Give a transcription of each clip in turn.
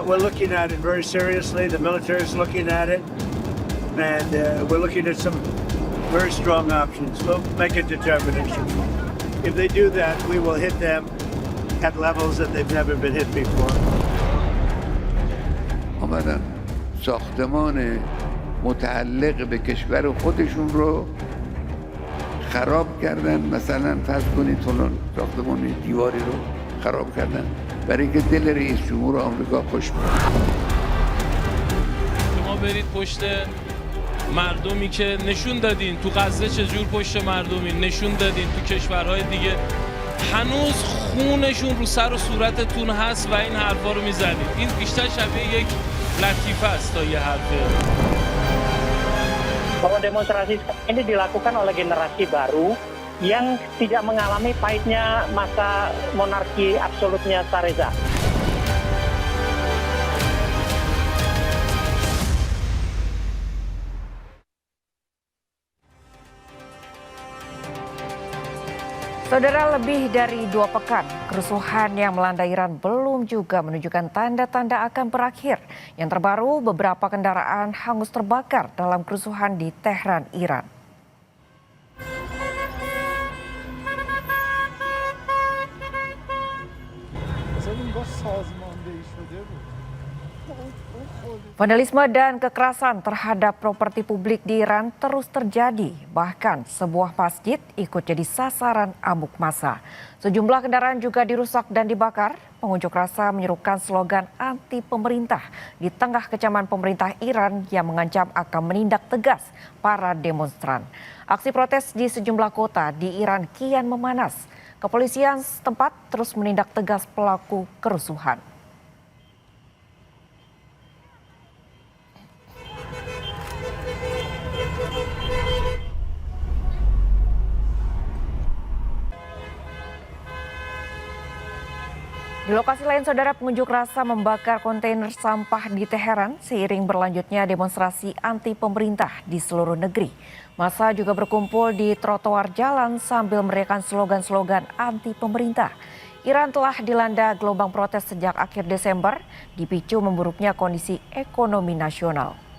we're looking at it very seriously. The military is looking at it, and we're looking at some very strong options. We'll make a determination. If they do that, we will hit them at levels that they've never been hit before. آمدن ساختمان متعلق به کشور خودشون رو خراب کردن. مثلا فرض کنید فلان ساختمان دیواری رو خراب کردن برای اینکه دل رئیس جمهور آمریکا خوش بیاد. شما برید پشت مردمی که نشون دادین تو غزه چجور پشت مردمی نشون دادین تو کشورهای دیگه، هنوز خونشون رو سر و صورتتون هست و این حرفا رو میزنید. این بیشتر شبیه یک لطیفه است تا یه حرفه. Bahwa demonstrasi ini dilakukan oleh generasi baru yang tidak mengalami pahitnya masa monarki absolutnya Shah Reza. Saudara, lebih dari 2 pekan, kerusuhan yang melanda Iran belum juga menunjukkan tanda-tanda akan berakhir. Yang terbaru, beberapa kendaraan hangus terbakar dalam kerusuhan di Tehran, Iran. Vandalisme dan kekerasan terhadap properti publik di Iran terus terjadi. Bahkan sebuah masjid ikut jadi sasaran amuk massa. Sejumlah kendaraan juga dirusak dan dibakar. Pengunjuk rasa menyerukan slogan anti pemerintah di tengah kecaman pemerintah Iran yang mengancam akan menindak tegas para demonstran. Aksi protes di sejumlah kota di Iran kian memanas. Kepolisian setempat terus menindak tegas pelaku kerusuhan. Di lokasi lain, saudara, pengunjuk rasa membakar kontainer sampah di Teheran seiring berlanjutnya demonstrasi anti pemerintah di seluruh negeri. Massa juga berkumpul di trotoar jalan sambil meneriakkan slogan-slogan anti pemerintah. Iran telah dilanda gelombang protes sejak akhir Desember, dipicu memburuknya kondisi ekonomi nasional.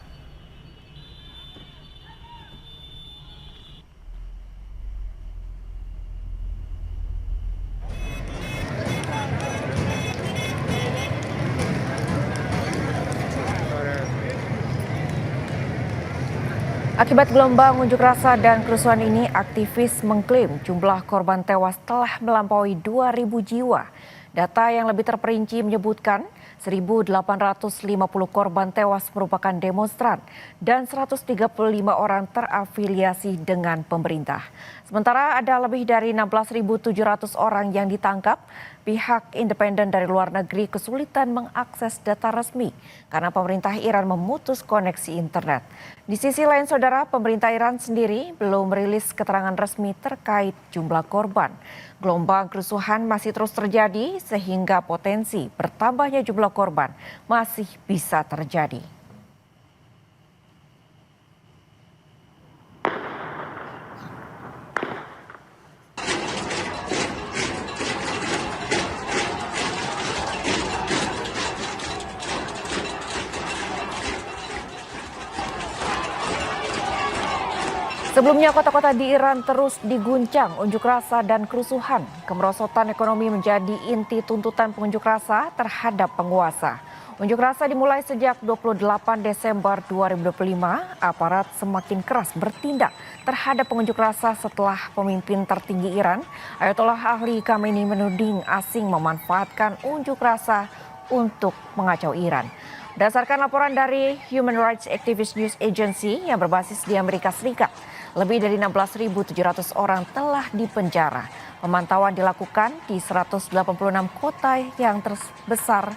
Akibat gelombang unjuk rasa dan kerusuhan ini, aktivis mengklaim jumlah korban tewas telah melampaui 2.000 jiwa. Data yang lebih terperinci menyebutkan 1.850 korban tewas merupakan demonstran dan 135 orang terafiliasi dengan pemerintah. Sementara ada lebih dari 16.700 orang yang ditangkap. Pihak independen dari luar negeri kesulitan mengakses data resmi karena pemerintah Iran memutus koneksi internet. Di sisi lain, saudara, pemerintah Iran sendiri belum merilis keterangan resmi terkait jumlah korban. Gelombang kerusuhan masih terus terjadi sehingga potensi bertambahnya jumlah korban masih bisa terjadi. Sebelumnya, kota-kota di Iran terus diguncang unjuk rasa dan kerusuhan. Kemerosotan ekonomi menjadi inti tuntutan pengunjuk rasa terhadap penguasa. Unjuk rasa dimulai sejak 28 Desember 2025. Aparat semakin keras bertindak terhadap pengunjuk rasa setelah pemimpin tertinggi Iran, Ayatollah Ali Khamenei, menuding asing memanfaatkan unjuk rasa untuk mengacau Iran. Berdasarkan laporan dari Human Rights Activist News Agency yang berbasis di Amerika Serikat, lebih dari 16.700 orang telah dipenjara. Pemantauan dilakukan di 186 kota yang terbesar,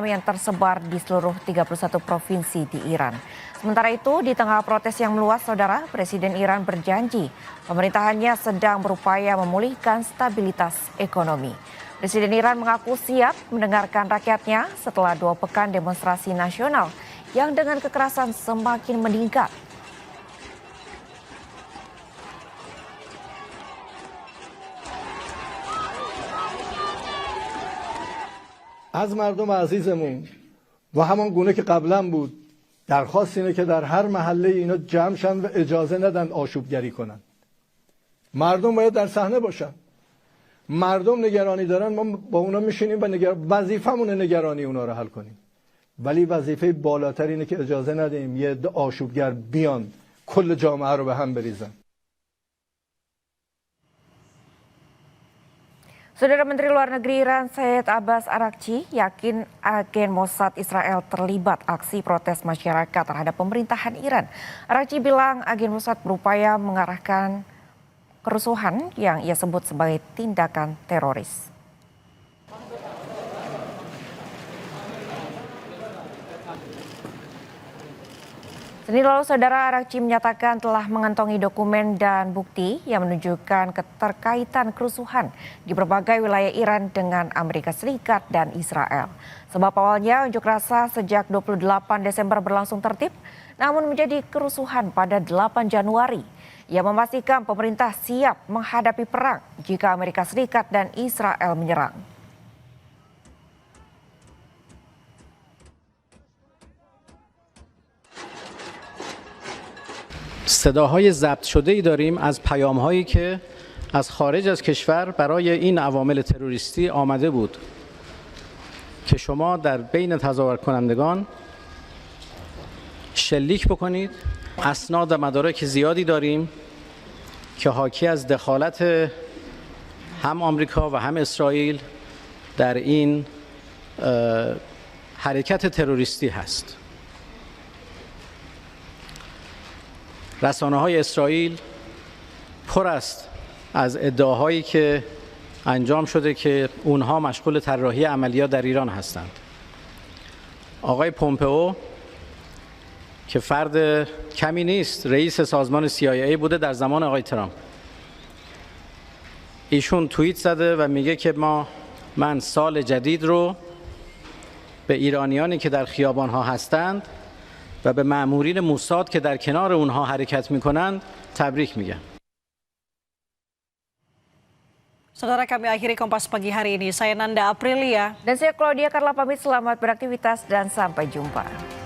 yang tersebar di seluruh 31 provinsi di Iran. Sementara itu, di tengah protes yang meluas, saudara, Presiden Iran berjanji pemerintahannya sedang berupaya memulihkan stabilitas ekonomi. Presiden Iran mengaku siap mendengarkan rakyatnya setelah 2 pekan demonstrasi nasional yang dengan kekerasan semakin meningkat. از مردم عزیزمون و همان گونه که قبلا بود درخواست اینه که در هر محله اینا جمع شن و اجازه ندن آشوبگری کنن. مردم باید در صحنه باشن. مردم نگرانی دارن، ما با اونا میشینیم و وظیفمونه نگرانی اونا رو حل کنیم. ولی وظیفه بالاتر اینه که اجازه ندیم یه عده آشوبگر بیان کل جامعه رو به هم بریزن. Saudara Menteri Luar Negeri Iran Said Abbas Araghchi yakin agen Mossad Israel terlibat aksi protes masyarakat terhadap pemerintahan Iran. Araghchi bilang agen Mossad berupaya mengarahkan kerusuhan yang ia sebut sebagai tindakan teroris. Senin lalu, Saudara, Araghchi menyatakan telah mengantongi dokumen dan bukti yang menunjukkan keterkaitan kerusuhan di berbagai wilayah Iran dengan Amerika Serikat dan Israel. Sebab awalnya unjuk rasa sejak 28 Desember berlangsung tertib, namun menjadi kerusuhan pada 8 Januari. Ia memastikan pemerintah siap menghadapi perang jika Amerika Serikat dan Israel menyerang. صداهای ضبط شده ای داریم از پیام‌هایی که از خارج از کشور برای این عوامل تروریستی آمده بود که شما در بین تظاهر کنندگان شلیک بکنید. اسناد و مدارک زیادی داریم که حاکی از دخالت هم آمریکا و هم اسرائیل در این حرکت تروریستی هست. رسانه‌های اسرائیل پر است از ادعاهایی که انجام شده که اونها مشغول طراحی عملیات در ایران هستند. آقای پومپئو که فرد کمی نیست، رئیس سازمان CIA بوده در زمان آقای ترامپ. ایشون توییت زده و میگه که من سال جدید رو به ایرانیانی که در خیابان‌ها هستند و به مأمورین موساد که در کنار اونها حرکت میکنند تبریک میگم. Saudara, kami akhiri Kompas Pagi hari ini. Saya Nanda Aprilia. Dan saya Claudia Carla pamit, selamat beraktivitas dan sampai jumpa.